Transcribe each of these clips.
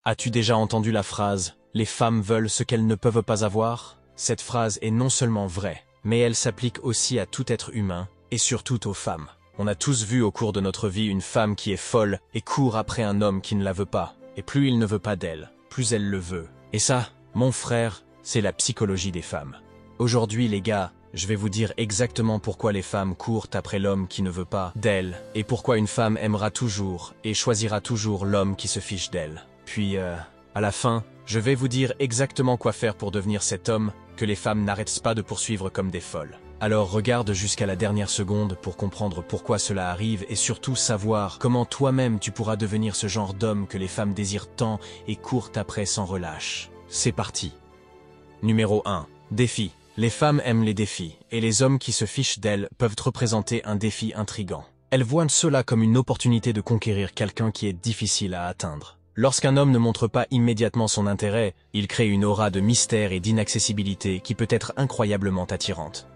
As-tu déjà entendu la phrase « Les femmes veulent ce qu'elles ne peuvent pas avoir » ? Cette phrase est non seulement vraie, mais elle s'applique aussi à tout être humain, et surtout aux femmes. On a tous vu au cours de notre vie une femme qui est folle et court après un homme qui ne la veut pas. Et plus il ne veut pas d'elle, plus elle le veut. Et ça, mon frère, c'est la psychologie des femmes. Aujourd'hui les gars, je vais vous dire exactement pourquoi les femmes courent après l'homme qui ne veut pas d'elles, et pourquoi une femme aimera toujours et choisira toujours l'homme qui se fiche d'elle. Puis, à la fin, je vais vous dire exactement quoi faire pour devenir cet homme que les femmes n'arrêtent pas de poursuivre comme des folles. Alors regarde jusqu'à la dernière seconde pour comprendre pourquoi cela arrive et surtout savoir comment toi-même tu pourras devenir ce genre d'homme que les femmes désirent tant et courent après sans relâche. C'est parti. Numéro 1. Défi. Les femmes aiment les défis, et les hommes qui se fichent d'elles peuvent représenter un défi intrigant. Elles voient cela comme une opportunité de conquérir quelqu'un qui est difficile à atteindre. Lorsqu'un homme ne montre pas immédiatement son intérêt, il crée une aura de mystère et d'inaccessibilité qui peut être incroyablement attirante.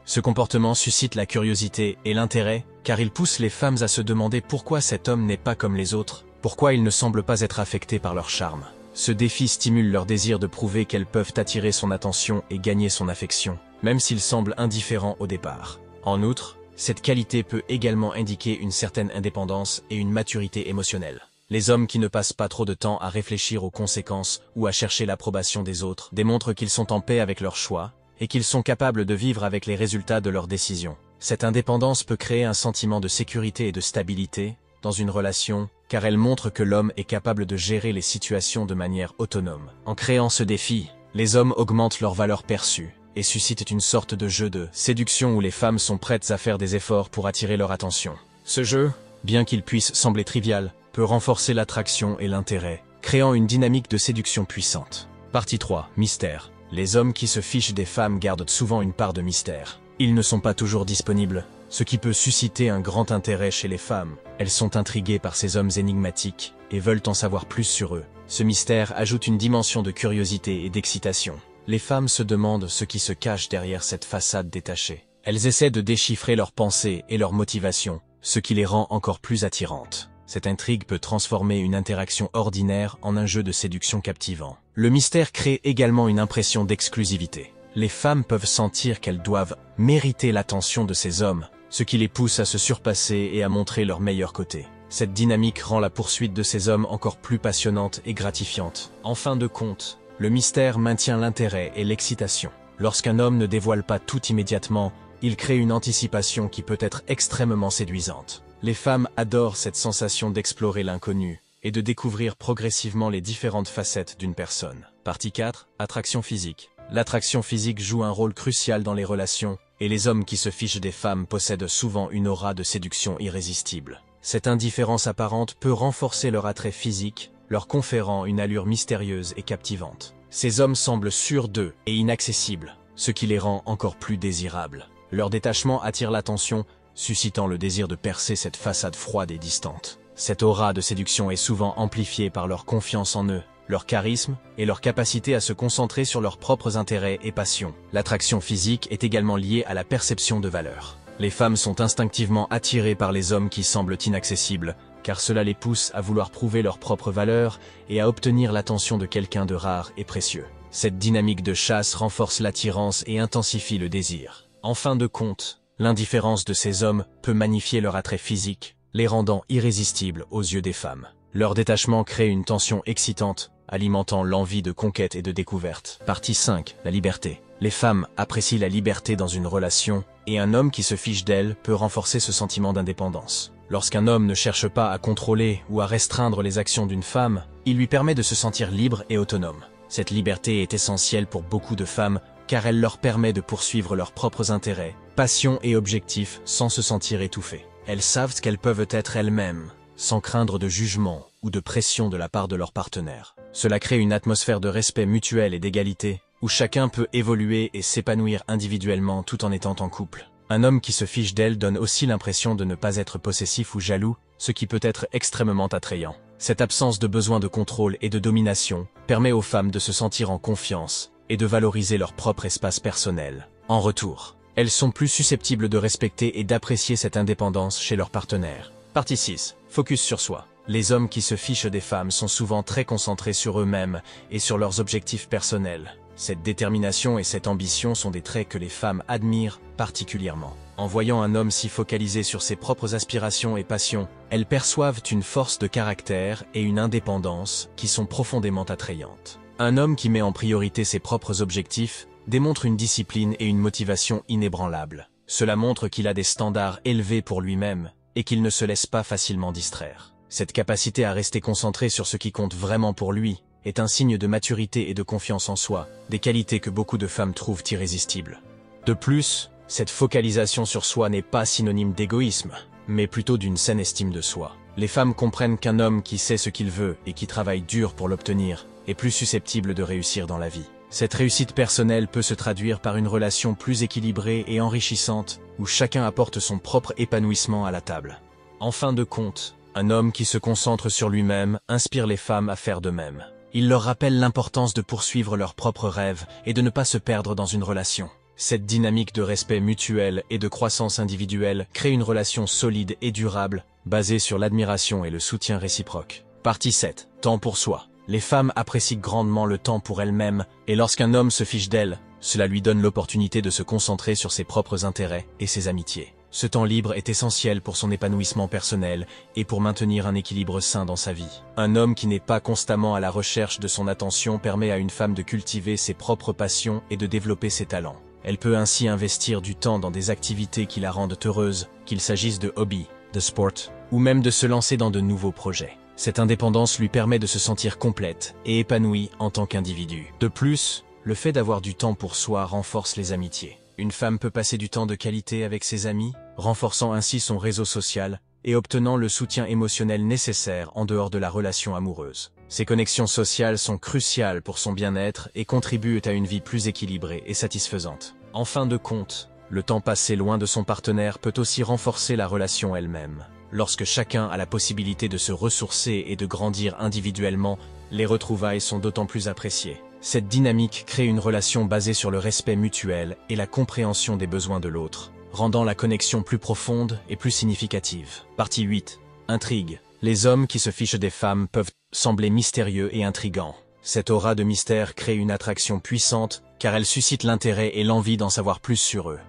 Ce comportement suscite la curiosité et l'intérêt, car il pousse les femmes à se demander pourquoi cet homme n'est pas comme les autres, pourquoi il ne semble pas être affecté par leur charme. Ce défi stimule leur désir de prouver qu'elles peuvent attirer son attention et gagner son affection, même s'il semble indifférent au départ. En outre, cette qualité peut également indiquer une certaine indépendance et une maturité émotionnelle. Les hommes qui ne passent pas trop de temps à réfléchir aux conséquences ou à chercher l'approbation des autres démontrent qu'ils sont en paix avec leurs choix et qu'ils sont capables de vivre avec les résultats de leurs décisions. Cette indépendance peut créer un sentiment de sécurité et de stabilité dans une relation, car elle montre que l'homme est capable de gérer les situations de manière autonome. En créant ce défi, les hommes augmentent leur valeur perçue et suscitent une sorte de jeu de séduction où les femmes sont prêtes à faire des efforts pour attirer leur attention. Ce jeu, bien qu'il puisse sembler trivial, peut renforcer l'attraction et l'intérêt, créant une dynamique de séduction puissante. Partie 3. Mystère. Les hommes qui se fichent des femmes gardent souvent une part de mystère. Ils ne sont pas toujours disponibles, ce qui peut susciter un grand intérêt chez les femmes. Elles sont intriguées par ces hommes énigmatiques et veulent en savoir plus sur eux. Ce mystère ajoute une dimension de curiosité et d'excitation. Les femmes se demandent ce qui se cache derrière cette façade détachée. Elles essaient de déchiffrer leurs pensées et leurs motivations, ce qui les rend encore plus attirantes. Cette intrigue peut transformer une interaction ordinaire en un jeu de séduction captivant. Le mystère crée également une impression d'exclusivité. Les femmes peuvent sentir qu'elles doivent mériter l'attention de ces hommes, ce qui les pousse à se surpasser et à montrer leur meilleur côté. Cette dynamique rend la poursuite de ces hommes encore plus passionnante et gratifiante. En fin de compte, le mystère maintient l'intérêt et l'excitation. Lorsqu'un homme ne dévoile pas tout immédiatement, il crée une anticipation qui peut être extrêmement séduisante. Les femmes adorent cette sensation d'explorer l'inconnu et de découvrir progressivement les différentes facettes d'une personne. Partie 4. Attraction physique. L'attraction physique joue un rôle crucial dans les relations, et les hommes qui se fichent des femmes possèdent souvent une aura de séduction irrésistible. Cette indifférence apparente peut renforcer leur attrait physique, leur conférant une allure mystérieuse et captivante. Ces hommes semblent sûrs d'eux et inaccessibles, ce qui les rend encore plus désirables. Leur détachement attire l'attention, suscitant le désir de percer cette façade froide et distante. Cette aura de séduction est souvent amplifiée par leur confiance en eux, leur charisme et leur capacité à se concentrer sur leurs propres intérêts et passions. L'attraction physique est également liée à la perception de valeur. Les femmes sont instinctivement attirées par les hommes qui semblent inaccessibles, car cela les pousse à vouloir prouver leur propre valeur et à obtenir l'attention de quelqu'un de rare et précieux. Cette dynamique de chasse renforce l'attirance et intensifie le désir. En fin de compte, l'indifférence de ces hommes peut magnifier leur attrait physique, les rendant irrésistibles aux yeux des femmes. Leur détachement crée une tension excitante, alimentant l'envie de conquête et de découverte. Partie 5. La liberté. Les femmes apprécient la liberté dans une relation, et un homme qui se fiche d'elle peut renforcer ce sentiment d'indépendance. Lorsqu'un homme ne cherche pas à contrôler ou à restreindre les actions d'une femme, il lui permet de se sentir libre et autonome. Cette liberté est essentielle pour beaucoup de femmes, car elle leur permet de poursuivre leurs propres intérêts, passions et objectifs sans se sentir étouffées. Elles savent qu'elles peuvent être elles-mêmes, sans craindre de jugement ou de pression de la part de leur partenaire. Cela crée une atmosphère de respect mutuel et d'égalité, où chacun peut évoluer et s'épanouir individuellement tout en étant en couple. Un homme qui se fiche d'elle donne aussi l'impression de ne pas être possessif ou jaloux, ce qui peut être extrêmement attrayant. Cette absence de besoin de contrôle et de domination permet aux femmes de se sentir en confiance et de valoriser leur propre espace personnel. En retour, elles sont plus susceptibles de respecter et d'apprécier cette indépendance chez leur partenaire. Partie 6. Focus sur soi. Les hommes qui se fichent des femmes sont souvent très concentrés sur eux-mêmes et sur leurs objectifs personnels. Cette détermination et cette ambition sont des traits que les femmes admirent particulièrement. En voyant un homme si focalisé sur ses propres aspirations et passions, elles perçoivent une force de caractère et une indépendance qui sont profondément attrayantes. Un homme qui met en priorité ses propres objectifs démontre une discipline et une motivation inébranlables. Cela montre qu'il a des standards élevés pour lui-même et qu'il ne se laisse pas facilement distraire. Cette capacité à rester concentré sur ce qui compte vraiment pour lui est un signe de maturité et de confiance en soi, des qualités que beaucoup de femmes trouvent irrésistibles. De plus, cette focalisation sur soi n'est pas synonyme d'égoïsme, mais plutôt d'une saine estime de soi. Les femmes comprennent qu'un homme qui sait ce qu'il veut et qui travaille dur pour l'obtenir est plus susceptible de réussir dans la vie. Cette réussite personnelle peut se traduire par une relation plus équilibrée et enrichissante, où chacun apporte son propre épanouissement à la table. En fin de compte, un homme qui se concentre sur lui-même inspire les femmes à faire de même. Il leur rappelle l'importance de poursuivre leurs propres rêves et de ne pas se perdre dans une relation. Cette dynamique de respect mutuel et de croissance individuelle crée une relation solide et durable, basée sur l'admiration et le soutien réciproque. Partie 7. Temps pour soi. Les femmes apprécient grandement le temps pour elles-mêmes, et lorsqu'un homme se fiche d'elles, cela lui donne l'opportunité de se concentrer sur ses propres intérêts et ses amitiés. Ce temps libre est essentiel pour son épanouissement personnel et pour maintenir un équilibre sain dans sa vie. Un homme qui n'est pas constamment à la recherche de son attention permet à une femme de cultiver ses propres passions et de développer ses talents. Elle peut ainsi investir du temps dans des activités qui la rendent heureuse, qu'il s'agisse de hobbies, de sport, ou même de se lancer dans de nouveaux projets. Cette indépendance lui permet de se sentir complète et épanouie en tant qu'individu. De plus, le fait d'avoir du temps pour soi renforce les amitiés. Une femme peut passer du temps de qualité avec ses amis, renforçant ainsi son réseau social et obtenant le soutien émotionnel nécessaire en dehors de la relation amoureuse. Ces connexions sociales sont cruciales pour son bien-être et contribuent à une vie plus équilibrée et satisfaisante. En fin de compte, le temps passé loin de son partenaire peut aussi renforcer la relation elle-même. Lorsque chacun a la possibilité de se ressourcer et de grandir individuellement, les retrouvailles sont d'autant plus appréciées. Cette dynamique crée une relation basée sur le respect mutuel et la compréhension des besoins de l'autre, rendant la connexion plus profonde et plus significative. Partie 8. Intrigue. Les hommes qui se fichent des femmes peuvent sembler mystérieux et intrigants. Cette aura de mystère crée une attraction puissante car elle suscite l'intérêt et l'envie d'en savoir plus sur eux.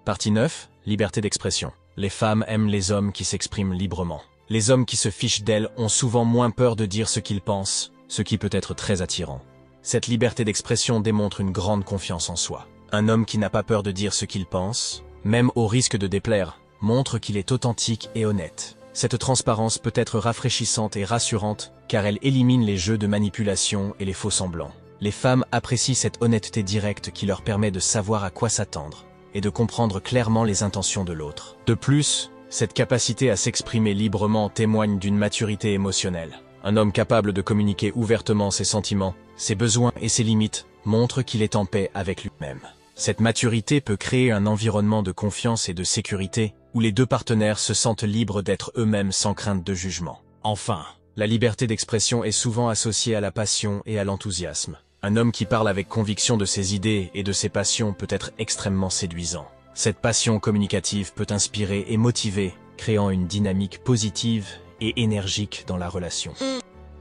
Partie 9. Liberté d'expression. Les femmes aiment les hommes qui s'expriment librement. Les hommes qui se fichent d'elles ont souvent moins peur de dire ce qu'ils pensent, ce qui peut être très attirant. Cette liberté d'expression démontre une grande confiance en soi. Un homme qui n'a pas peur de dire ce qu'il pense, même au risque de déplaire, montre qu'il est authentique et honnête. Cette transparence peut être rafraîchissante et rassurante car elle élimine les jeux de manipulation et les faux semblants. Les femmes apprécient cette honnêteté directe qui leur permet de savoir à quoi s'attendre et de comprendre clairement les intentions de l'autre. De plus, cette capacité à s'exprimer librement témoigne d'une maturité émotionnelle. Un homme capable de communiquer ouvertement ses sentiments, ses besoins et ses limites montre qu'il est en paix avec lui-même. Cette maturité peut créer un environnement de confiance et de sécurité où les deux partenaires se sentent libres d'être eux-mêmes sans crainte de jugement. Enfin, la liberté d'expression est souvent associée à la passion et à l'enthousiasme. Un homme qui parle avec conviction de ses idées et de ses passions peut être extrêmement séduisant. Cette passion communicative peut inspirer et motiver, créant une dynamique positive et énergique dans la relation.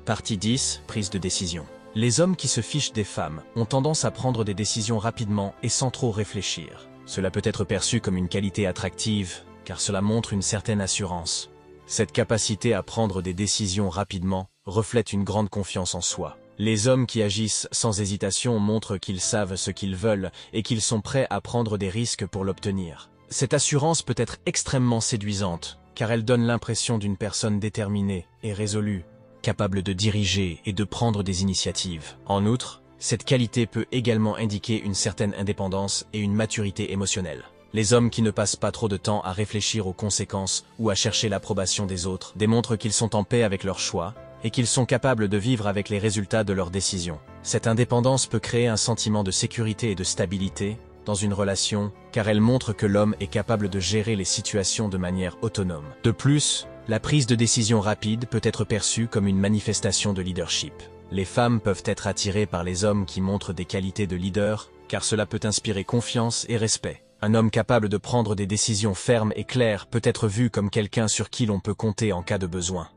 Partie 10. Prise de décision. Les hommes qui se fichent des femmes ont tendance à prendre des décisions rapidement et sans trop réfléchir. Cela peut être perçu comme une qualité attractive, car cela montre une certaine assurance. Cette capacité à prendre des décisions rapidement reflète une grande confiance en soi. Les hommes qui agissent sans hésitation montrent qu'ils savent ce qu'ils veulent et qu'ils sont prêts à prendre des risques pour l'obtenir. Cette assurance peut être extrêmement séduisante, car elle donne l'impression d'une personne déterminée et résolue, capable de diriger et de prendre des initiatives. En outre, cette qualité peut également indiquer une certaine indépendance et une maturité émotionnelle. Les hommes qui ne passent pas trop de temps à réfléchir aux conséquences ou à chercher l'approbation des autres démontrent qu'ils sont en paix avec leurs choix et qu'ils sont capables de vivre avec les résultats de leurs décisions. Cette indépendance peut créer un sentiment de sécurité et de stabilité dans une relation, car elle montre que l'homme est capable de gérer les situations de manière autonome. De plus, la prise de décision rapide peut être perçue comme une manifestation de leadership. Les femmes peuvent être attirées par les hommes qui montrent des qualités de leader, car cela peut inspirer confiance et respect. Un homme capable de prendre des décisions fermes et claires peut être vu comme quelqu'un sur qui l'on peut compter en cas de besoin.